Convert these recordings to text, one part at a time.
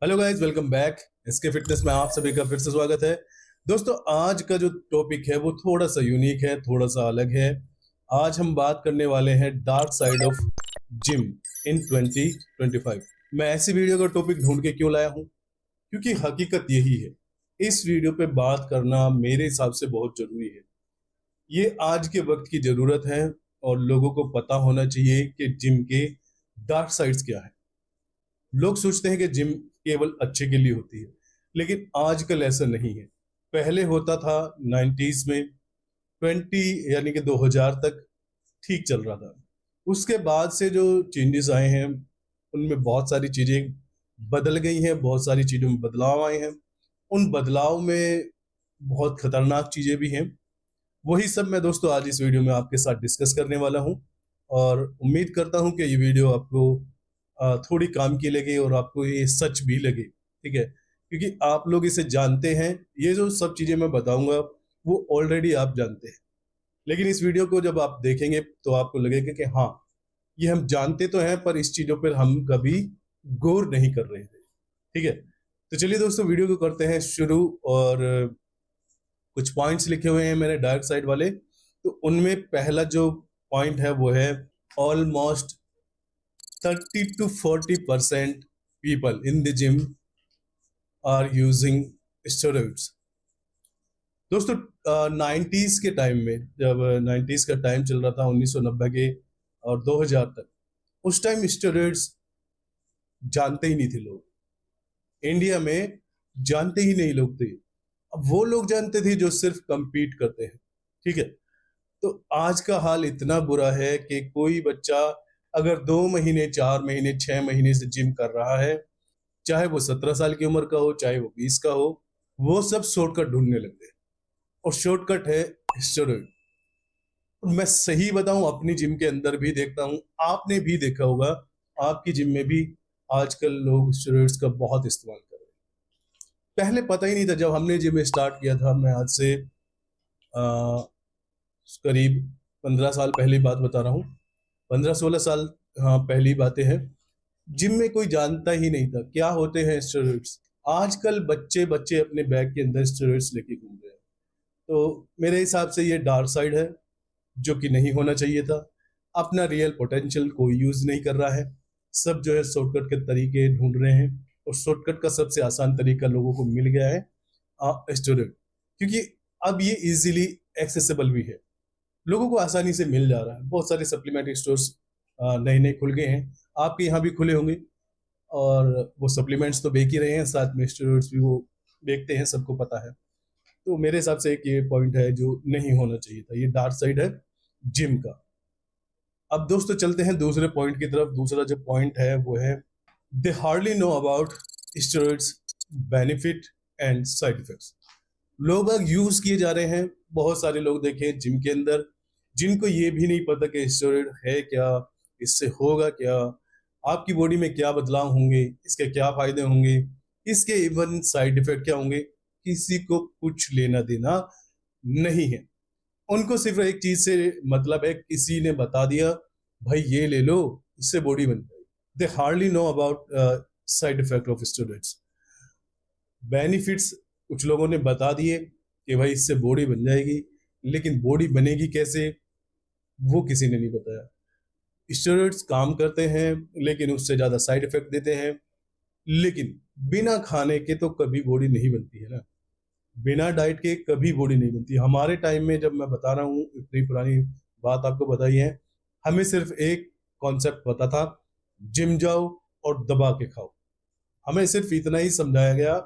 Hello guys, welcome back. इसके fitness में आप सभी का फिर से स्वागत है। दोस्तों, आज का जो टॉपिक है वो थोड़ा सा यूनिक है, थोड़ा सा अलग है। आज हम बात करने वाले हैं dark side of gym in 2025। मैं ऐसी वीडियो का टॉपिक ढूंढ के क्यों लाया हूं? क्योंकि हकीकत यही है, इस वीडियो पे बात करना मेरे हिसाब से बहुत जरूरी है। ये आज के वक्त की जरूरत है और लोगों को पता होना चाहिए कि जिम के डार्क साइड्स क्या है। लोग सोचते हैं कि जिम केवल अच्छे के लिए होती है, लेकिन आजकल ऐसा नहीं है। पहले होता था 90s में, 20 यानी कि 2000 तक ठीक चल रहा था। उसके बाद से जो चेंजेस आए हैं उनमें बहुत सारी चीजें बदल गई हैं, बहुत सारी चीजों में बदलाव आए हैं। उन बदलाव में बहुत खतरनाक चीजें भी हैं। वही सब मैं दोस्तों आज इस वीडियो में आपके साथ डिस्कस करने वाला हूं, और उम्मीद करता हूं कि ये वीडियो आपको थोड़ी काम की लगे और आपको ये सच भी लगे। ठीक है, क्योंकि आप लोग इसे जानते हैं। ये जो सब चीजें मैं बताऊंगा वो ऑलरेडी आप जानते हैं, लेकिन इस वीडियो को जब आप देखेंगे तो आपको लगेगा कि हाँ, ये हम जानते तो हैं पर इस चीजों पर हम कभी गौर नहीं कर रहे थे। ठीक है, तो चलिए दोस्तों, वीडियो को करते हैं शुरू। और कुछ पॉइंट्स लिखे हुए हैं मैंने डार्क साइड वाले। तो उनमें पहला जो पॉइंट है वो है, almost 30 to 40% people in the gym are using steroids। दोस्तों, 90s के टाइम में, जब 90s का टाइम चल रहा था, 1990 के और 2000 तक, उस टाइम स्टेरॉइड्स जानते ही नहीं थे लोग। इंडिया में जानते ही नहीं लोग थे। अब वो लोग जानते थे जो सिर्फ compete करते हैं। ठीक है, तो आज का हाल इतना बुरा है कि कोई बच्चा अगर 2 महीने, 4 महीने, 6 महीने से जिम कर रहा है, चाहे वो 17 साल की उम्र का हो, चाहे वो 20 का हो, वो सब शॉर्टकट ढूंढने लगते हैं। और शॉर्टकट है स्टेरॉइड। मैं सही बताऊं, अपनी जिम के अंदर भी देखता हूं, आपने भी देखा होगा, आपकी जिम में भी आजकल लोग स्टेरॉइड्स का बहुत इस्तेमाल कर रहे हैं। पहले पता ही नहीं था। जब हमने जिम स्टार्ट किया था, मैं आज से करीब 15 साल पहले बात बता रहा हूँ, 15-16 साल, हाँ, पहली बातें हैं। जिम में कोई जानता ही नहीं था क्या होते हैं स्टेरॉइड्स। आजकल बच्चे बच्चे अपने बैग के अंदर स्टेरॉइड्स लेके घूम रहे हैं। तो मेरे हिसाब से ये डार्क साइड है, जो कि नहीं होना चाहिए था। अपना रियल पोटेंशियल कोई यूज नहीं कर रहा है। सब जो है शॉर्टकट के तरीके ढूंढ रहे हैं, और शॉर्टकट का सबसे आसान तरीका लोगों को मिल गया है, स्टेरॉइड। क्योंकि अब ये इजीली एक्सेसिबल भी है, लोगों को आसानी से मिल जा रहा है। बहुत सारे सप्लीमेंट्री स्टोर्स नए नए खुल गए हैं, आपके यहाँ भी खुले होंगे। और वो सप्लीमेंट्स तो बेच ही रहे हैं, साथ में स्टेरॉइड्स भी वो बेचते हैं, सबको पता है। तो मेरे हिसाब से एक ये पॉइंट है जो नहीं होना चाहिए था। ये डार्क साइड है जिम का। अब दोस्तों, चलते हैं दूसरे पॉइंट की तरफ। दूसरा जो पॉइंट है वो है, they hardly know about steroids benefit and side effects. लोग अब यूज किए जा रहे हैं। बहुत सारे लोग देखे जिम के अंदर जिनको ये भी नहीं पता कि स्टेरॉइड है क्या, इससे होगा क्या, आपकी बॉडी में क्या बदलाव होंगे, इसके क्या फायदे होंगे, इसके इवन साइड इफेक्ट क्या होंगे, किसी को कुछ लेना देना नहीं है। उनको सिर्फ एक चीज से मतलब है, किसी ने बता दिया भाई ये ले लो, इससे बॉडी बन जाएगी। They hardly know about side effect of steroids. Benefits कुछ लोगों ने बता दिए कि भाई इससे बॉडी बन जाएगी, लेकिन बॉडी बनेगी कैसे वो किसी ने नहीं बताया। स्टेरॉइड्स काम करते हैं, लेकिन उससे ज्यादा साइड इफेक्ट देते हैं। लेकिन बिना खाने के तो कभी बॉडी नहीं बनती है ना, बिना डाइट के कभी बॉडी नहीं बनती। हमारे टाइम में, जब मैं बता रहा हूँ, इतनी पुरानी बात आपको बताई है, हमें सिर्फ एक कॉन्सेप्ट पता था, जिम जाओ और दबा के खाओ। हमें सिर्फ इतना ही समझाया गया।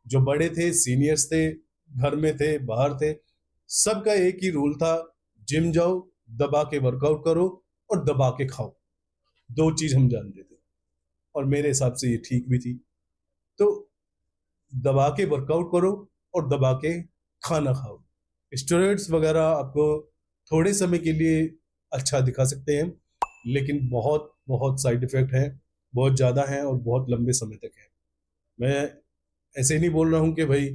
जो बड़े थे, सीनियर्स थे, घर में थे, बाहर थे, सबका एक ही रूल था, जिम जाओ, दबा के वर्कआउट करो और दबा के खाओ। दो चीज हम जानते थे, और मेरे हिसाब से ये ठीक भी थी। तो दबा के वर्कआउट करो और दबा के खाना खाओ। स्टेरॉइड्स वगैरह आपको थोड़े समय के लिए अच्छा दिखा सकते हैं, लेकिन बहुत बहुत साइड इफेक्ट है, बहुत ज़्यादा है और बहुत लंबे समय तक है। मैं ऐसे नहीं बोल रहा हूँ कि भाई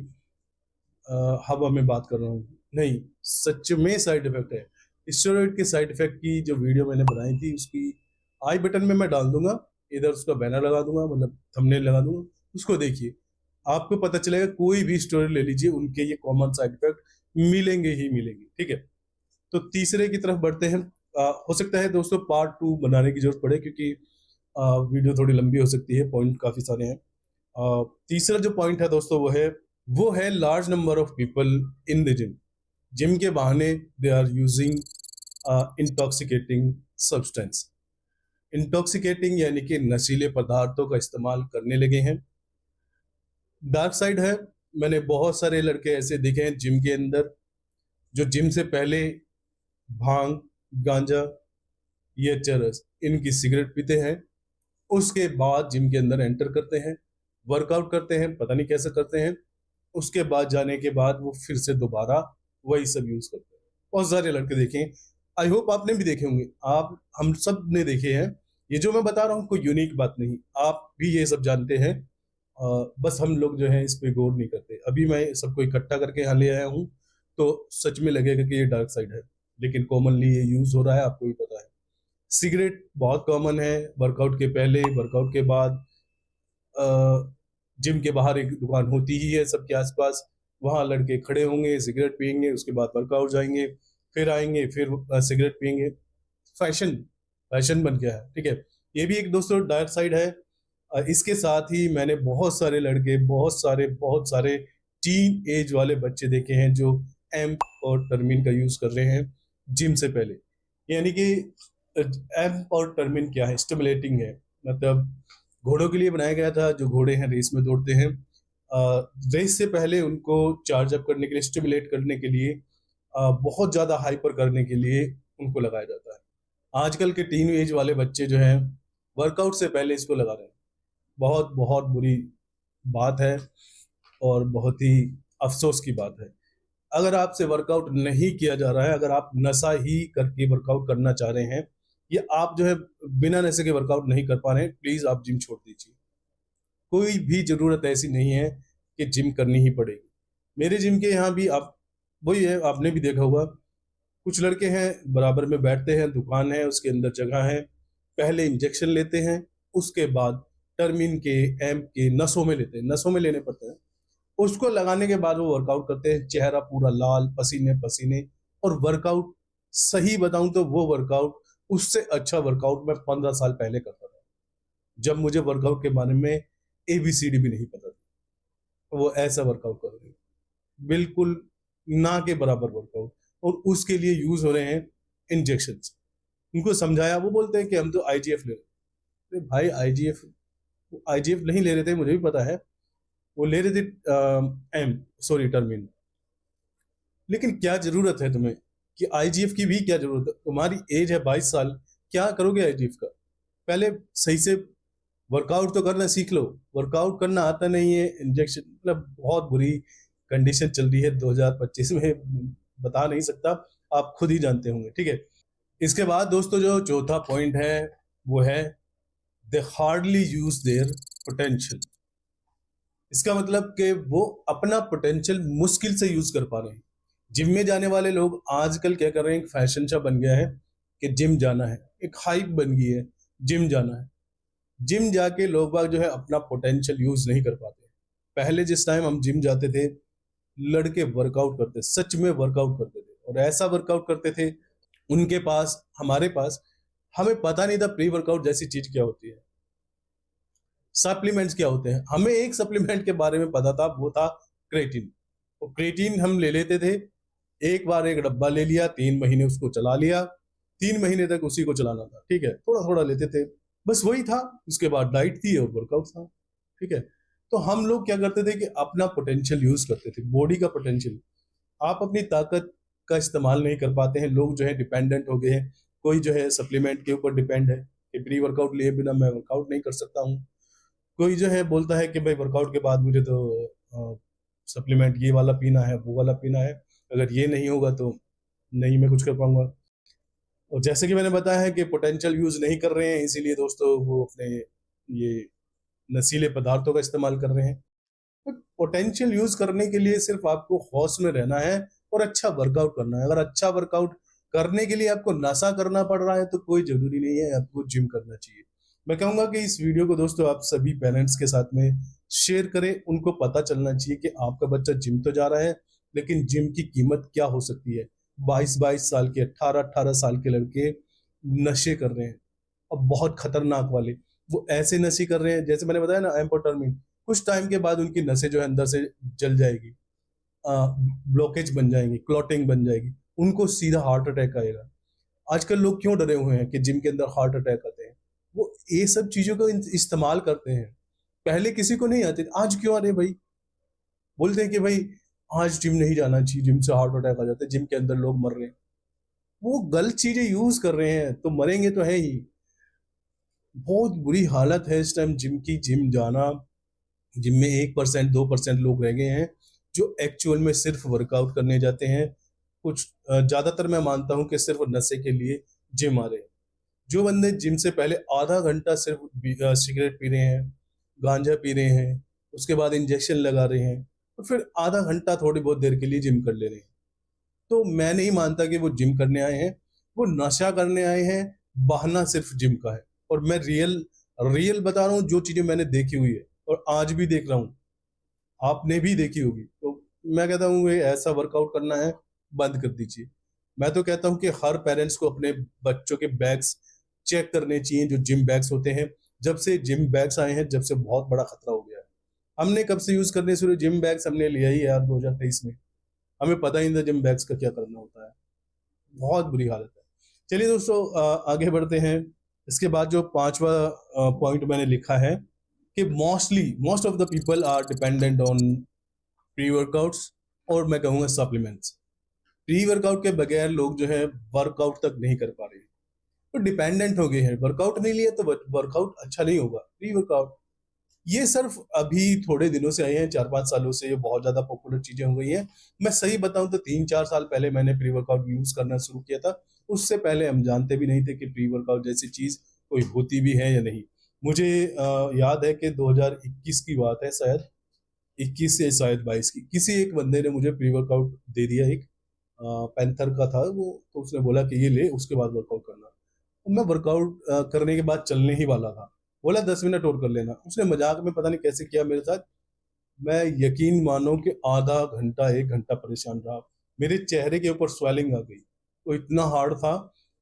हवा में बात कर रहा हूँ, नहीं, सच में साइड इफेक्ट है। स्टेरॉइड के साइड इफेक्ट की जो वीडियो मैंने बनाई थी, उसकी आई बटन में मैं डाल दूंगा, इधर उसका बैनर लगा दूंगा, मतलब थंबनेल लगा दूंगा, उसको देखिए, आपको पता चलेगा। कोई भी स्टोरी ले लीजिए, उनके ये कॉमन साइड इफेक्ट मिलेंगे ही मिलेंगे। ठीक है, तो तीसरे की तरफ बढ़ते हैं। हो सकता है दोस्तों पार्ट 2 बनाने की जरूरत पड़े, क्योंकि वीडियो थोड़ी लंबी हो सकती है, पॉइंट काफी सारे हैं। तीसरा जो पॉइंट है दोस्तों वो है large number of people in the gym. Gym के बहाने they are using intoxicating substance. Intoxicating यानी कि नशीले पदार्थों का इस्तेमाल करने लगे हैं। डार्क साइड है, मैंने बहुत सारे लड़के ऐसे देखे हैं जिम के अंदर, जो जिम से पहले भांग, गांजा, ये चरस, इनकी सिगरेट पीते हैं, उसके बाद जिम के अंदर एंटर करते हैं, वर्कआउट करते हैं, पता नहीं कैसे करते हैं, उसके बाद जाने के बाद वो फिर से दोबारा वही सब यूज करते हैं। बहुत सारे लड़के देखे हैं, आई होप आपने भी देखे होंगे, आप हम सब ने देखे हैं। ये जो मैं बता रहा हूँ कोई यूनिक बात नहीं, आप भी ये सब जानते हैं। बस हम लोग जो है इस पे गौर नहीं करते। अभी मैं सबको इकट्ठा करके यहाँ ले आया हूँ, तो सच में लगेगा कि ये डार्क साइड है, लेकिन कॉमनली ये यूज हो रहा है, आपको भी पता है। सिगरेट बहुत कॉमन है, वर्कआउट के पहले, वर्कआउट के बाद। जिम के बाहर एक दुकान होती ही है सबके आसपास, वहां लड़के खड़े होंगे, सिगरेट पियेंगे, उसके बाद वर्कआउट जाएंगे, फिर आएंगे, फिर सिगरेट पियेंगे। फैशन फैशन बन गया है। ठीक है, ये भी एक दोस्तों डार्क साइड है। इसके साथ ही मैंने बहुत सारे लड़के, बहुत सारे टीन एज वाले बच्चे देखे हैं जो एम्प और टर्मिन का यूज कर रहे हैं जिम से पहले। यानी कि एम्प और टर्मिन क्या है? स्टिमुलेटिंग है, मतलब घोड़ों के लिए बनाया गया था। जो घोड़े हैं रेस में दौड़ते हैं, रेस से पहले उनको चार्ज अप करने के लिए, स्टिमुलेट करने के लिए, बहुत ज्यादा हाइपर करने के लिए उनको लगाया जाता है। आजकल के टीन एज वाले बच्चे जो हैं वर्कआउट से पहले इसको लगा रहे हैं। बहुत बहुत बुरी बात है और बहुत ही अफसोस की बात है। अगर आपसे वर्कआउट नहीं किया जा रहा है, अगर आप नशा ही करके वर्कआउट करना चाह रहे हैं, या आप जो है बिना नशे के वर्कआउट नहीं कर पा रहे हैं, प्लीज आप जिम छोड़ दीजिए। कोई भी जरूरत ऐसी नहीं है कि जिम करनी ही पड़ेगी। मेरे जिम के यहाँ भी आप वही है, आपने भी देखा होगा, कुछ लड़के हैं बराबर में बैठते हैं, दुकान है उसके अंदर जगह है, पहले इंजेक्शन लेते हैं, उसके बाद टर्मिन के, एम्प के नसों में लेते हैं, नसों में लेने पड़ते हैं। उसको लगाने के बाद वो वर्कआउट करते हैं, चेहरा पूरा लाल, पसीने पसीने। और वर्कआउट, सही बताऊं तो वो वर्कआउट, उससे अच्छा वर्कआउट मैं 15 साल पहले करता था, जब मुझे वर्कआउट के बारे में एबीसीडी भी नहीं पता था। वो ऐसा वर्कआउट कर रहे हैं, बिल्कुल ना के बराबर वर्कआउट, और उसके लिए यूज हो रहे हैं इंजेक्शन। उनको समझाया, वो बोलते हैं कि हम तो आईजीएफ ले रहे हैं। अरे भाई, आईजीएफ आईजीएफ नहीं ले रहे थे, मुझे भी पता है, वो ले रहे थे टर्मिन। लेकिन क्या जरूरत है तुम्हें कि आईजीएफ की भी क्या जरूरत है? तुम्हारी एज है 22 साल, क्या करोगे आईजीएफ का? पहले सही से वर्कआउट तो करना सीख लो। वर्कआउट करना आता नहीं है, इंजेक्शन, मतलब बहुत बुरी कंडीशन चल रही है 2025 में, बता नहीं सकता, आप खुद ही जानते होंगे। ठीक है, इसके बाद दोस्तों जो चौथा पॉइंट है वो है they hardly use their potential. इसका मतलब कि वो अपना पोटेंशियल मुश्किल से यूज कर पा रहे हैं। जिम में जाने वाले लोग आजकल क्या कर रहे हैं, एक फैशन सा बन गया है कि जिम जाना है, एक हाइप बन गई है, जिम जाना है। जिम जाके लोग बाग जो है अपना पोटेंशियल यूज नहीं कर पाते। पहले जिस टाइम हम जिम जाते थे, लड़के वर्कआउट करते, सच में वर्कआउट करते थे, और ऐसा वर्कआउट करते थे, उनके पास, हमारे पास, हमें पता नहीं था प्री वर्कआउट जैसी चीज क्या होती है, सप्लीमेंट्स क्या होते हैं। हमें एक सप्लीमेंट के बारे में पता था, वो था क्रेटीन। तो क्रेटीन हम ले लेते थे, एक बार एक डब्बा ले लिया, 3 महीने उसको चला लिया, 3 महीने तक उसी को चलाना था। ठीक है, थोड़ा थोड़ा लेते थे, बस वही था। उसके बाद डाइट थी और वर्कआउट था। ठीक है, तो हम लोग क्या करते थे कि अपना पोटेंशियल यूज करते थे, बॉडी का पोटेंशियल। आप अपनी ताकत का इस्तेमाल नहीं कर पाते हैं, लोग जो है डिपेंडेंट हो गए हैं। कोई जो है सप्लीमेंट के ऊपर डिपेंड है कि प्री वर्कआउट लिए बिना मैं वर्कआउट नहीं कर सकता हूँ। कोई जो है बोलता है कि भाई वर्कआउट के बाद मुझे तो सप्लीमेंट ये वाला पीना है, वो वाला पीना है, अगर ये नहीं होगा तो नहीं मैं कुछ कर पाऊंगा। और जैसे कि मैंने बताया है कि पोटेंशियल यूज नहीं कर रहे हैं, इसीलिए दोस्तों वो अपने ये नशीले पदार्थों का इस्तेमाल कर रहे हैं। पोटेंशियल यूज करने के लिए सिर्फ आपको होश में रहना है और अच्छा वर्कआउट करना है। अगर अच्छा वर्कआउट करने के लिए आपको नशा करना पड़ रहा है तो कोई जरूरी नहीं है आपको जिम करना चाहिए। मैं कहूंगा कि इस वीडियो को दोस्तों आप सभी पेरेंट्स के साथ में शेयर करें। उनको पता चलना चाहिए कि आपका बच्चा जिम तो जा रहा है, लेकिन जिम की कीमत क्या हो सकती है। 22-22 साल के, 18-18 साल के लड़के नशे कर रहे हैं, और बहुत खतरनाक वाले। वो ऐसे नशे कर रहे हैं, जैसे मैंने बताया ना एम्फेटामिन, कुछ टाइम के बाद उनकी नसें जो है अंदर से जल जाएगी, ब्लॉकेज बन जाएंगी, क्लॉटिंग बन जाएगी, उनको सीधा हार्ट अटैक आएगा। आजकल लोग क्यों डरे हुए हैं कि जिम के अंदर हार्ट अटैक आते हैं? वो ये सब चीजों को इस्तेमाल करते हैं। पहले किसी को नहीं आते थे, आज क्यों आ रहे भाई? बोलते हैं कि भाई आज जिम नहीं जाना चाहिए, जिम से हार्ट अटैक आ जाते हैं, जिम के अंदर लोग मर रहे हैं। वो गलत चीजें यूज कर रहे हैं तो मरेंगे तो है ही। बहुत बुरी हालत है इस टाइम जिम की। जिम जाना, जिम में 1% 2% लोग रह गए हैं जो एक्चुअल में सिर्फ वर्कआउट करने जाते हैं। कुछ ज्यादातर मैं मानता हूं कि सिर्फ नशे के लिए जिम आ रहे हैं। जो बंदे जिम से पहले आधा घंटा सिर्फ सिगरेट पी रहे हैं, गांजा पी रहे हैं, उसके बाद इंजेक्शन लगा रहे हैं, और फिर आधा घंटा थोड़ी बहुत देर के लिए जिम कर ले रहे हैं, तो मैं नहीं मानता कि वो जिम करने आए हैं। वो नशा करने आए हैं। बहाना सिर्फ जिम का है। और मैं रियल रियल बता रहा हूँ, जो चीजें मैंने देखी हुई है और आज भी देख रहा हूँ, आपने भी देखी होगी। तो मैं कहता हूँ ये ऐसा वर्कआउट करना है, बंद कर दीजिए। मैं तो कहता हूँ कि हर पेरेंट्स को अपने बच्चों के बैग्स चेक करने चाहिए, जो जिम बैग्स होते हैं। जब से जिम बैग्स आए हैं, जब से बहुत बड़ा खतरा हो गया है। हमने कब से यूज करने शुरू? जिम बैग्स हमने लिया ही यार 2023 में। हमें पता ही नहीं था जिम बैग्स का क्या करना होता है। बहुत बुरी हालत है। चलिए दोस्तों, आगे बढ़ते हैं। इसके बाद जो पांचवा पॉइंट मैंने लिखा है कि most of the people are dependent on pre workouts, और मैं कहूँगा सप्लीमेंट्स। प्री वर्कआउट के बगैर लोग जो है वर्कआउट तक नहीं कर पा रहे हैं, तो डिपेंडेंट हो गए हैं। वर्कआउट नहीं लिया तो वर्कआउट अच्छा नहीं होगा। प्री वर्कआउट ये सिर्फ अभी थोड़े दिनों से आए हैं, 4-5 सालों से ये बहुत ज्यादा पॉपुलर चीजें हो गई हैं। मैं सही बताऊं तो 3-4 साल पहले मैंने प्री वर्कआउट यूज करना शुरू किया था। उससे पहले हम जानते भी नहीं थे कि प्री वर्कआउट जैसी चीज कोई होती भी है या नहीं। मुझे याद है कि 2021 की बात है शायद, 21 से शायद 22 की, किसी एक बंदे ने मुझे प्री वर्कआउट दे दिया। एक पैंथर का था वो, तो उसने बोला कि ये ले, उसके बाद वर्कआउट करना। तो मैं वर्कआउट करने के बाद चलने ही वाला था। बोला 10 मिनट और कर लेना। उसने मजाक में पता नहीं कैसे किया मेरे साथ। मैं यकीन मानो कि आधा घंटा 1 घंटा परेशान रहा। मेरे चेहरे के ऊपर स्वेलिंग आ गई, तो इतना हार्ड था।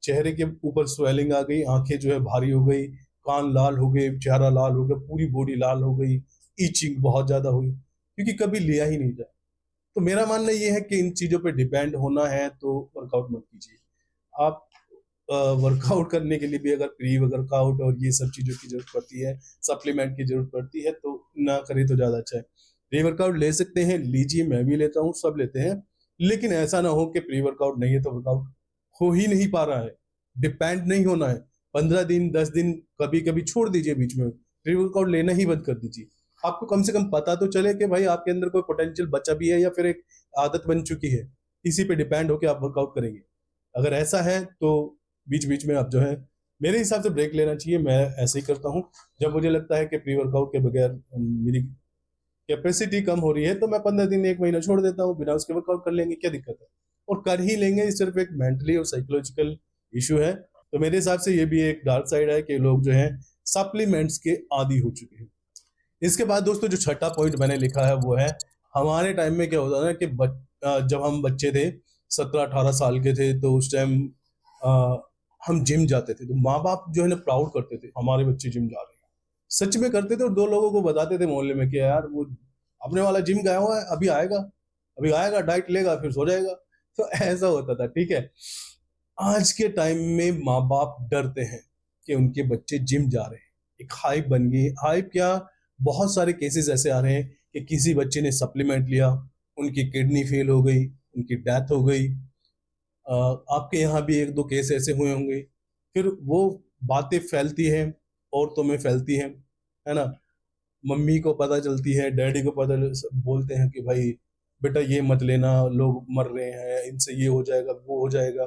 चेहरे के ऊपर स्वेलिंग आ गई, आंखें जो है भारी हो गई, कान लाल हो गए, चेहरा लाल हो गया, पूरी बॉडी लाल हो गई, ईचिंग बहुत ज्यादा हुई, क्योंकि कभी लिया ही नहीं था। तो मेरा मानना ये है कि इन चीजों पे डिपेंड होना है तो वर्कआउट मत कीजिए। आप वर्कआउट करने के लिए भी अगर प्री वर्कआउट और ये सब चीजों की जरूरत पड़ती है, सप्लीमेंट की जरूरत पड़ती है, तो ना करें तो ज्यादा अच्छा है। प्री वर्कआउट ले सकते हैं, लीजिए, मैं भी लेता हूँ, सब लेते हैं। लेकिन ऐसा ना हो कि प्री वर्कआउट नहीं है तो वर्कआउट हो ही नहीं पा रहा है। डिपेंड नहीं होना है। 15 दिन 10 दिन कभी कभी छोड़ दीजिए बीच में, प्री वर्कआउट लेना ही बंद कर दीजिए। आपको कम से कम पता तो चले कि भाई आपके अंदर कोई पोटेंशियल बचा भी है या फिर एक आदत बन चुकी है। इसी पे डिपेंड होकर आप वर्कआउट करेंगे। अगर ऐसा है तो बीच बीच में आप जो है, मेरे हिसाब से ब्रेक लेना चाहिए। मैं ऐसे ही करता हूँ। जब मुझे लगता है कि प्री वर्कआउट के बगैर मेरी कैपेसिटी कम हो रही है, तो मैं 15 दिन 1 महीना छोड़ देता हूँ, बिना उसके वर्कआउट कर लेंगे, क्या दिक्कत है? और कर ही लेंगे। ये सिर्फ एक मेंटली और साइकोलॉजिकल इशू है। तो मेरे हिसाब से ये भी एक डार्क साइड है कि लोग जो है सप्लीमेंट्स के आदी हो चुके हैं। इसके बाद दोस्तों जो छठा पॉइंट मैंने लिखा है वो है, हमारे टाइम में क्या होता था कि जब हम बच्चे थे, 17-18 साल के थे, तो उस टाइम हम जिम जाते थे, तो माँ बाप जो है ना प्राउड करते थे हमारे बच्चे जिम जा रहे हैं। सच में करते थे, और 2 लोगों को बताते थे मोहल्ले में कि यार वो अपने वाला जिम गया हुआ है, अभी आएगा, डाइट लेगा, फिर सो जाएगा। तो ऐसा होता था, ठीक है। आज के टाइम में माँ बाप डरते हैं कि उनके बच्चे जिम जा रहे हैं। एक हाइप बन गई। हाइप क्या, बहुत सारे केसेस ऐसे आ रहे हैं कि किसी बच्चे ने सप्लीमेंट लिया, उनकी किडनी फेल हो गई, उनकी डेथ हो गई। आपके यहाँ भी 1-2 केस ऐसे हुए होंगे। फिर वो बातें फैलती हैं, औरतों में फैलती हैं, है ना। मम्मी को पता चलती है, डैडी को पता, बोलते हैं कि भाई बेटा ये मत लेना, लोग मर रहे हैं, इनसे ये हो जाएगा, वो हो जाएगा।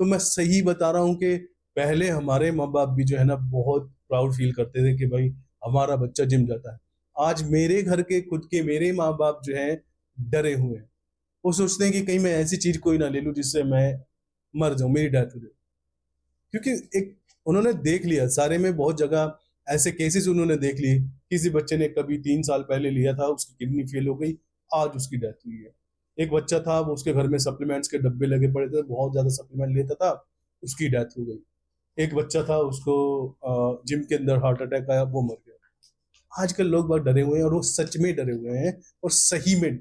तो मैं सही बता रहा हूँ कि पहले हमारे माँ बाप भी जो है ना बहुत प्राउड फील करते थे कि भाई हमारा बच्चा जिम जाता है। आज मेरे घर के खुद के मेरे माँ बाप जो है डरे हुए हैं। वो सोचते हैं कि कहीं मैं ऐसी चीज कोई ना ले लूं जिससे मैं मर जाऊं, मेरी डेथ हो जाए। क्योंकि एक उन्होंने देख लिया सारे में, बहुत जगह ऐसे केसेस उन्होंने देख लिए। किसी बच्चे ने कभी 3 साल पहले लिया था, उसकी किडनी फेल हो गई, आज उसकी डेथ हुई है। एक बच्चा था, वो उसके घर में सप्लीमेंट्स के डब्बे लगे पड़े थे, बहुत ज्यादा सप्लीमेंट लेता था, उसकी डेथ हो गई। एक बच्चा था, उसको जिम के अंदर हार्ट अटैक आया, वो मर गया। आजकल लोग बहुत डरे हुए हैं, और वो सच में डरे हुए हैं, और सही में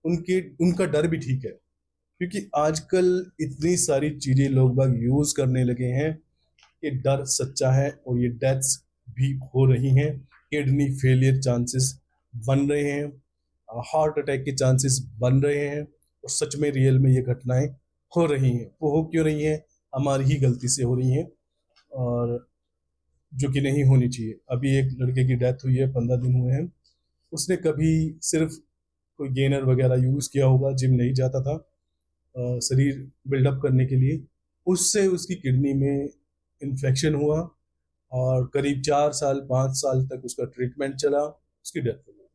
उनके उनका डर भी ठीक है, क्योंकि आजकल इतनी सारी चीजें लोग बाग यूज करने लगे हैं कि डर सच्चा है, और ये डेथ्स भी हो रही हैं। किडनी फेलियर चांसेस बन रहे हैं, हार्ट अटैक के चांसेस बन रहे हैं, और सच में रियल में ये घटनाएं हो रही हैं। वो हो क्यों रही हैं? हमारी ही गलती से हो रही हैं, और जो कि नहीं होनी चाहिए। अभी एक लड़के की डेथ हुई है, 15 दिन हुए हैं। उसने कभी सिर्फ कोई गेनर वगैरह यूज किया होगा, जिम नहीं जाता था शरीर बिल्डअप करने के लिए, उससे उसकी किडनी में इन्फेक्शन हुआ, और करीब 4 साल 5 साल तक उसका ट्रीटमेंट चला, उसकी डेथ हो गई।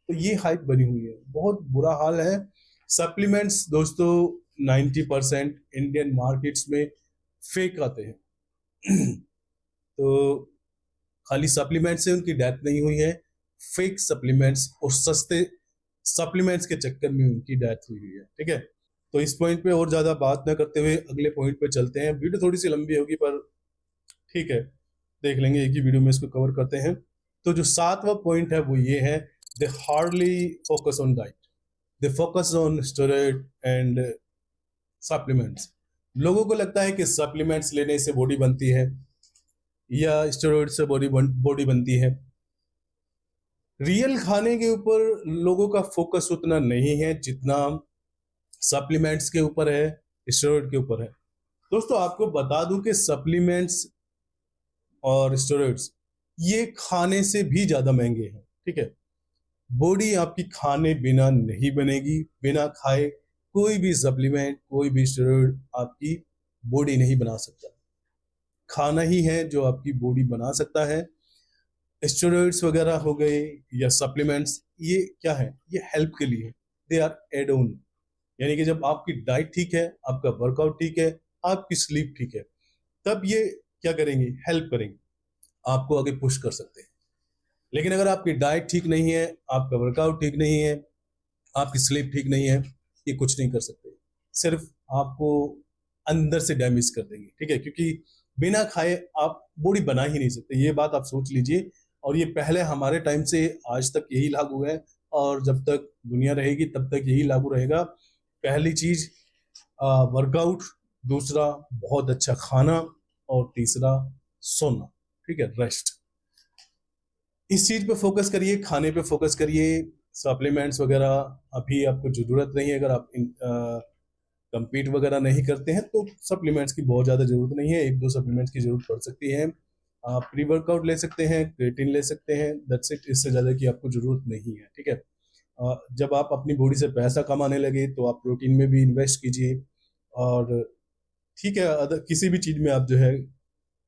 तो ये हाइप बनी हुई है, बहुत बुरा हाल है। सप्लीमेंट्स दोस्तों 90% इंडियन मार्केट्स में फेक आते हैं। तो खाली सप्लीमेंट से उनकी डेथ नहीं हुई है, फेक सप्लीमेंट्स और सस्ते सप्लीमेंट्स के चक्कर में उनकी डेथ हुई है। ठीक है, तो इस पॉइंट पे और ज्यादा बात ना करते हुए अगले पॉइंट पे चलते हैं। वीडियो थोड़ी सी लंबी होगी, पर ठीक है, देख लेंगे, एक ही वीडियो में इसको कवर करते हैं। तो जो 7वां पॉइंट है वो ये है, they hardly focus on diet, they focus on steroid and supplements. लोगों को लगता है कि सप्लीमेंट्स लेने से बॉडी बनती है, या स्टेरॉइड से बॉडी बनती है। रियल खाने के ऊपर लोगों का फोकस उतना नहीं है जितना सप्लीमेंट्स के ऊपर है, स्टेरॉइड के ऊपर है। दोस्तों आपको बता दूं कि सप्लीमेंट्स और स्टेरॉइड्स ये खाने से भी ज्यादा महंगे हैं। ठीक है, बॉडी आपकी खाने बिना नहीं बनेगी, बिना खाए कोई भी सप्लीमेंट, कोई भी स्टेरॉइड आपकी बॉडी नहीं बना सकता। खाना ही है जो आपकी बॉडी बना सकता है। स्टेरॉइड्स वगैरह हो गए या सप्लीमेंट्स, ये क्या है? ये हेल्प के लिए, दे आर एड ऑन। यानी कि जब आपकी डाइट ठीक है, आपका वर्कआउट ठीक है, आपकी स्लीप ठीक है, तब ये क्या करेंगे? हेल्प करेंगे, आपको आगे पुश कर सकते हैं। लेकिन अगर आपकी डाइट ठीक नहीं है, आपका वर्कआउट ठीक नहीं है, आपकी स्लीप ठीक नहीं है, ये कुछ नहीं कर सकते, सिर्फ आपको अंदर से डैमेज कर देंगे। ठीक है, क्योंकि बिना खाए आप बॉडी बना ही नहीं सकते, ये बात आप सोच लीजिए। और ये पहले हमारे टाइम से आज तक यही लागू है, और जब तक दुनिया रहेगी तब तक यही लागू रहेगा। पहली चीज वर्कआउट, दूसरा बहुत अच्छा खाना, और तीसरा सोना। ठीक है, रेस्ट। इस चीज पे फोकस करिए, खाने पे फोकस करिए। सप्लीमेंट्स वगैरह अभी आपको जरूरत नहीं है। अगर आप कंपीट वगैरह नहीं करते हैं तो सप्लीमेंट्स की बहुत ज़्यादा जरूरत नहीं है, 1-2 सप्लीमेंट्स की जरूरत पड़ सकती है। आप प्री वर्कआउट ले सकते हैं, क्रिएटिन ले सकते हैं, दैट्स इट। इससे ज़्यादा की आपको जरूरत नहीं है। ठीक है, जब आप अपनी बॉडी से पैसा कमाने लगे तो आप प्रोटीन में भी इन्वेस्ट कीजिए, और ठीक है, अदर किसी भी चीज़ में आप जो है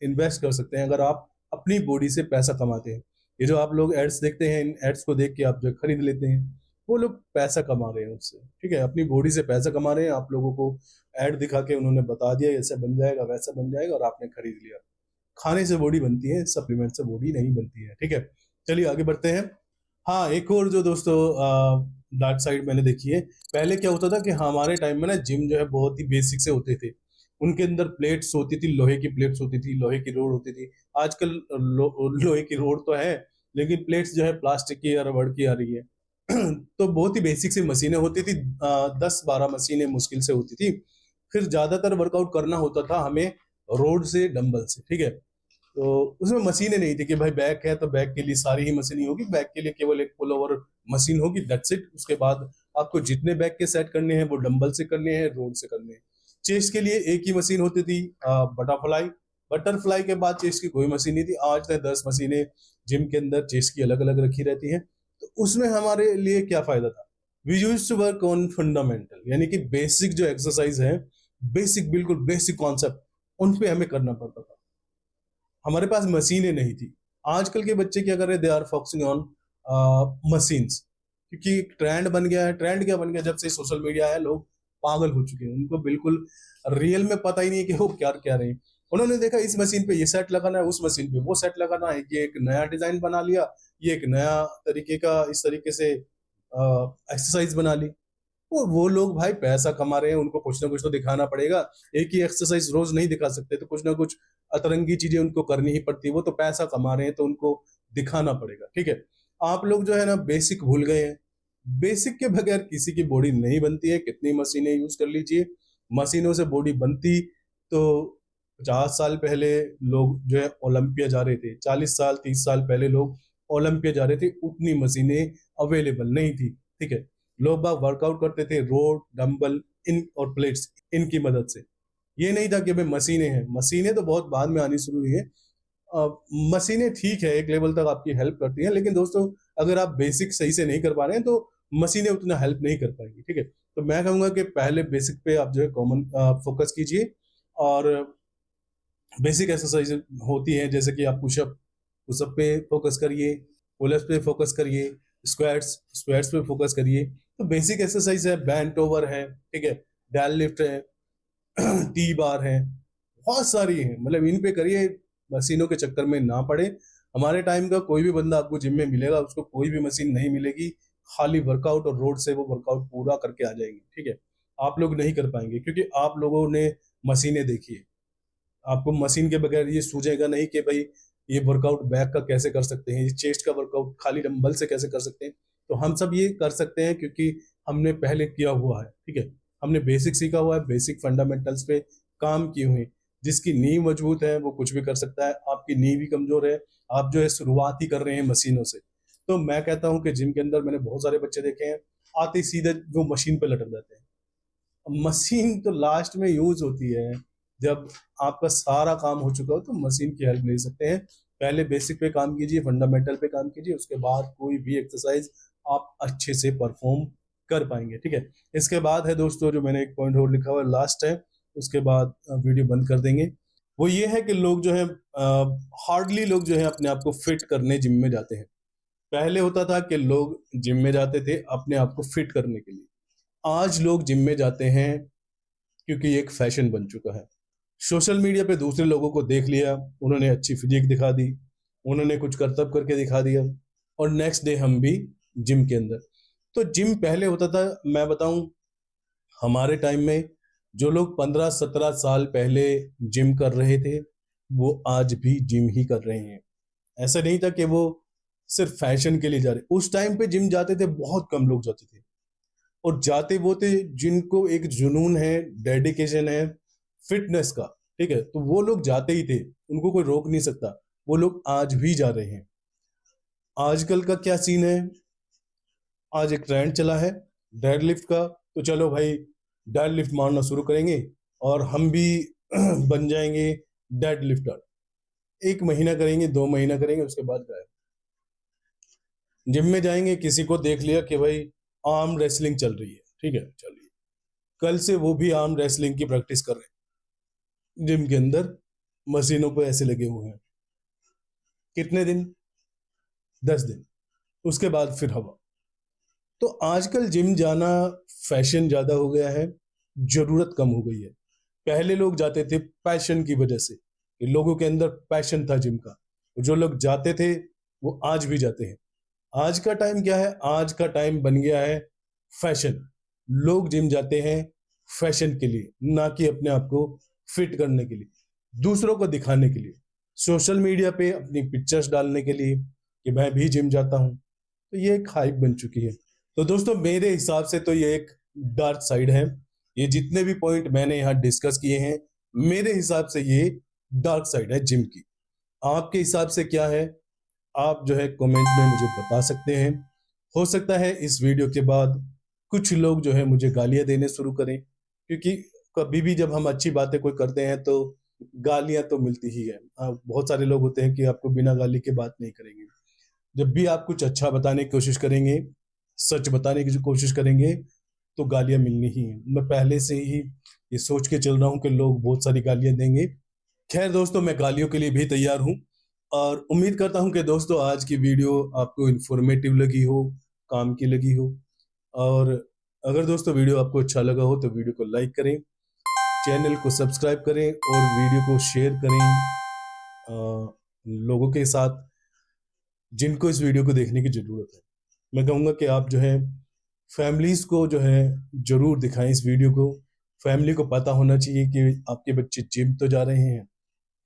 इन्वेस्ट कर सकते हैं, अगर आप अपनी बॉडी से पैसा कमाते हैं। ये जो आप लोग एड्स देखते हैं, इन एड्स को देख के आप जो खरीद लेते हैं, वो लोग पैसा कमा रहे हैं उससे। ठीक है, अपनी बॉडी से पैसा कमा रहे हैं, आप लोगों को एड दिखा के उन्होंने बता दिया ऐसा बन जाएगा, वैसा बन जाएगा, और आपने खरीद लिया। खाने से बॉडी बनती है, सप्लीमेंट से बॉडी नहीं बनती है। ठीक है, चलिए आगे बढ़ते हैं। हाँ, एक और जो दोस्तों डार्क साइड मैंने देखी है, पहले क्या होता था कि हमारे टाइम में ना जिम जो है बहुत ही बेसिक से होते थे। उनके अंदर प्लेट्स होती थी, लोहे की प्लेट्स होती थी, लोहे की रोड होती थी। आजकल लोहे की रोड तो है, लेकिन प्लेट्स जो है प्लास्टिक की या रबड़ की आ रही है। तो बहुत ही बेसिक सी मशीनें होती थी, 10-12 मशीनें मुश्किल से होती थी। फिर ज्यादातर वर्कआउट करना होता था हमें रोड से, डंबल से। ठीक है, तो उसमें मशीनें नहीं थी कि भाई बैक है तो बैक के लिए सारी ही मशीन होगी, बैक के लिए केवल एक पुल ओवर मशीन होगी, दैट्स इट। उसके बाद आपको जितने बैक के सेट करने हैं वो डंबल से करने हैं, रोड से करने हैं। चेस्ट के लिए एक ही मशीन होती थी, बटरफ्लाई। बटरफ्लाई के बाद चेस्ट की कोई मशीन नहीं थी। आज तक 10 मशीनें जिम के अंदर चेस्ट की अलग अलग रखी रहती हैं। तो उसमें हमारे लिए क्या फायदा था? We used to work on fundamental, यानी कि बेसिक जो एक्सरसाइज है, बेसिक, बिल्कुल बेसिक कॉन्सेप्ट, उन पे हमें करना पड़ता था। हमारे पास मशीनें नहीं थी। आजकल के बच्चे क्या कर रहे हैं? They are focusing on machines, क्योंकि ट्रेंड बन गया है। ट्रेंड क्या बन गया? जब से सोशल मीडिया है, लोग पागल हो चुके हैं, उनको बिल्कुल रियल में पता ही नहीं है कि वो क्या क्या रहे हैं। उन्होंने देखा इस मशीन पे ये सेट लगाना है, उस मशीन पे वो सेट लगाना है, ये एक नया डिजाइन बना लिया, ये एक नया तरीके का इस तरीके से एक्सरसाइज बना ली। और वो लोग भाई पैसा कमा रहे हैं, उनको कुछ ना कुछ तो दिखाना पड़ेगा। एक ही एक्सरसाइज रोज नहीं दिखा सकते, तो कुछ ना कुछ अतरंगी चीजें उनको करनी ही पड़ती है। वो तो पैसा कमा रहे हैं तो उनको दिखाना पड़ेगा, ठीक है। आप लोग जो है ना बेसिक भूल गए हैं। बेसिक के बगैर किसी की बॉडी नहीं बनती है, कितनी मशीनें यूज कर लीजिए, मशीनों से बॉडी बनती तो 50 साल पहले लोग जो है ओलंपिया जा रहे थे, 40 साल 30 साल पहले लोग ओलंपिया जा रहे थे, उतनी मशीनें अवेलेबल नहीं थी, ठीक है। लोग बाग वर्कआउट करते थे रोड, डंबल इन और प्लेट्स इनकी मदद से। ये नहीं था कि भाई मशीनें हैं, मशीनें तो बहुत बाद में आनी शुरू हुई है। मशीनें ठीक है, एक लेवल तक आपकी हेल्प करती हैं, लेकिन दोस्तों अगर आप बेसिक सही से नहीं कर पा रहे हैं तो मशीनें उतना हेल्प नहीं कर पाएंगी, ठीक है। तो मैं कहूंगा कि पहले बेसिक पे आप जो है कॉमन फोकस कीजिए, और बेसिक एक्सरसाइज होती हैं जैसे कि आप पुशअप पुशअप पे फोकस करिए, पुलअप पे फोकस करिए, स्क्वाट्स स्क्वाट्स पे फोकस करिए। तो बेसिक एक्सरसाइज है, बैंट ओवर है, ठीक है, डेड लिफ्ट है, टी बार है, बहुत सारी है, मतलब इन पे करिए, मशीनों के चक्कर में ना पड़े। हमारे टाइम का कोई भी बंदा आपको जिम में मिलेगा, उसको कोई भी मशीन नहीं मिलेगी, खाली वर्कआउट और रोड से वो वर्कआउट पूरा करके आ जाएंगे, ठीक है। आप लोग नहीं कर पाएंगे क्योंकि आप लोगों ने मशीनें देखी है। आपको मशीन के बगैर ये सूझेगा नहीं कि भाई ये वर्कआउट बैक का कैसे कर सकते हैं, ये चेस्ट का वर्कआउट खाली डंबल से कैसे कर सकते हैं। तो हम सब ये कर सकते हैं क्योंकि हमने पहले किया हुआ है, ठीक है। हमने बेसिक सीखा हुआ है, बेसिक फंडामेंटल्स पे काम किए हुए हैं। जिसकी नींव मजबूत है वो कुछ भी कर सकता है, आपकी नींव भी कमजोर है, आप जो है शुरुआत ही कर रहे हैं मशीनों से। तो मैं कहता हूँ कि जिम के अंदर मैंने बहुत सारे बच्चे देखे हैं, आते ही सीधे वो मशीन पे लटक जाते हैं। मशीन तो लास्ट में यूज होती है जब आपका सारा काम हो चुका हो, तो मशीन की हेल्प ले सकते हैं। पहले बेसिक पे काम कीजिए, फंडामेंटल पे काम कीजिए, उसके बाद कोई भी एक्सरसाइज आप अच्छे से परफॉर्म कर पाएंगे, ठीक है। इसके बाद है दोस्तों जो मैंने एक पॉइंट और लिखा हुआ है, लास्ट है, उसके बाद वीडियो बंद कर देंगे। वो ये है कि लोग जो है हार्डली लोग जो है अपने आप को फिट करने जिम में जाते हैं। पहले होता था कि लोग जिम में जाते थे अपने आप को फिट करने के लिए, आज लोग जिम में जाते हैं क्योंकि ये एक फैशन बन चुका है। सोशल मीडिया पे दूसरे लोगों को देख लिया, उन्होंने अच्छी फिजिक दिखा दी, उन्होंने कुछ करतब करके दिखा दिया, और नेक्स्ट डे हम भी जिम के अंदर। तो जिम पहले होता था, मैं बताऊं, हमारे टाइम में जो लोग 15-17 साल पहले जिम कर रहे थे वो आज भी जिम ही कर रहे हैं। ऐसा नहीं था कि वो सिर्फ फैशन के लिए जा रहे, उस टाइम पे जिम जाते थे बहुत कम लोग जाते थे, और जाते वो थे जिनको एक जुनून है, डेडिकेशन है फिटनेस का, ठीक है। तो वो लोग जाते ही थे, उनको कोई रोक नहीं सकता, वो लोग आज भी जा रहे हैं। आजकल का क्या सीन है, आज एक ट्रेंड चला है डेड लिफ्ट का, तो चलो भाई डेड लिफ्ट मारना शुरू करेंगे और हम भी बन जाएंगे डेड लिफ्टर। 1 महीना करेंगे, 2 महीना करेंगे, उसके बाद गायब। जिम में जाएंगे, किसी को देख लिया कि भाई आर्म रेसलिंग चल रही है, ठीक है, चलिए कल से वो भी आर्म रेसलिंग की प्रैक्टिस कर रहे हैं जिम के अंदर, मशीनों पे ऐसे लगे हुए हैं। कितने दिन? 10 दिन, उसके बाद फिर हवा। तो आजकल जिम जाना फैशन ज्यादा हो गया है, जरूरत कम हो गई है। पहले लोग जाते थे पैशन की वजह से, कि लोगों के अंदर पैशन था जिम का, जो लोग जाते थे वो आज भी जाते हैं। आज का टाइम क्या है, आज का टाइम बन गया है फैशन। लोग जिम जाते हैं फैशन के लिए, ना कि अपने आप को फिट करने के लिए, दूसरों को दिखाने के लिए, सोशल मीडिया पे अपनी पिक्चर्स डालने के लिए कि मैं भी जिम जाता हूं। तो ये एक हाइप बन चुकी है। तो दोस्तों मेरे हिसाब से तो ये एक डार्क साइड है। ये जितने भी पॉइंट मैंने यहाँ डिस्कस किए हैं, मेरे हिसाब से ये डार्क साइड है जिम की। आपके हिसाब से क्या है, आप जो है कमेंट में मुझे बता सकते हैं। हो सकता है इस वीडियो के बाद कुछ लोग जो है मुझे गालियां देने शुरू करें, क्योंकि कभी भी जब हम अच्छी बातें कोई करते हैं तो गालियां तो मिलती ही है। बहुत सारे लोग होते हैं कि आपको बिना गाली के बात नहीं करेंगे। जब भी आप कुछ अच्छा बताने की कोशिश करेंगे, सच बताने की जो कोशिश करेंगे, तो गालियां मिलनी ही है। मैं पहले से ही ये सोच के चल रहा हूँ कि लोग बहुत सारी गालियां देंगे। खैर दोस्तों, मैं गालियों के लिए भी तैयार हूँ, और उम्मीद करता हूँ कि दोस्तों आज की वीडियो आपको इन्फॉर्मेटिव लगी हो, काम की लगी हो। और अगर दोस्तों वीडियो आपको अच्छा लगा हो तो वीडियो को लाइक करें, चैनल को सब्सक्राइब करें और वीडियो को शेयर करें लोगों के साथ जिनको इस वीडियो को देखने की ज़रूरत है। मैं कहूँगा कि आप जो है फैमिलीज़ को जो है ज़रूर दिखाएं इस वीडियो को। फैमिली को पता होना चाहिए कि आपके बच्चे जिम तो जा रहे हैं,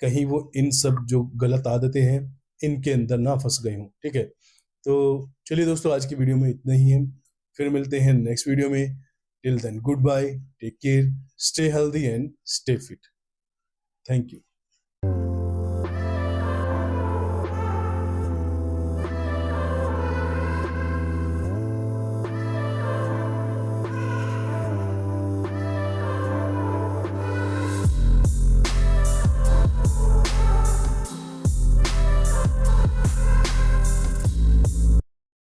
कहीं वो इन सब जो गलत आदतें हैं इनके अंदर ना फंस गए हों। ठीक है, तो चलिए दोस्तों, आज की वीडियो में इतना ही है। फिर मिलते हैं नेक्स्ट वीडियो में। Till then, good bye, take care, stay healthy and stay fit. Thank you.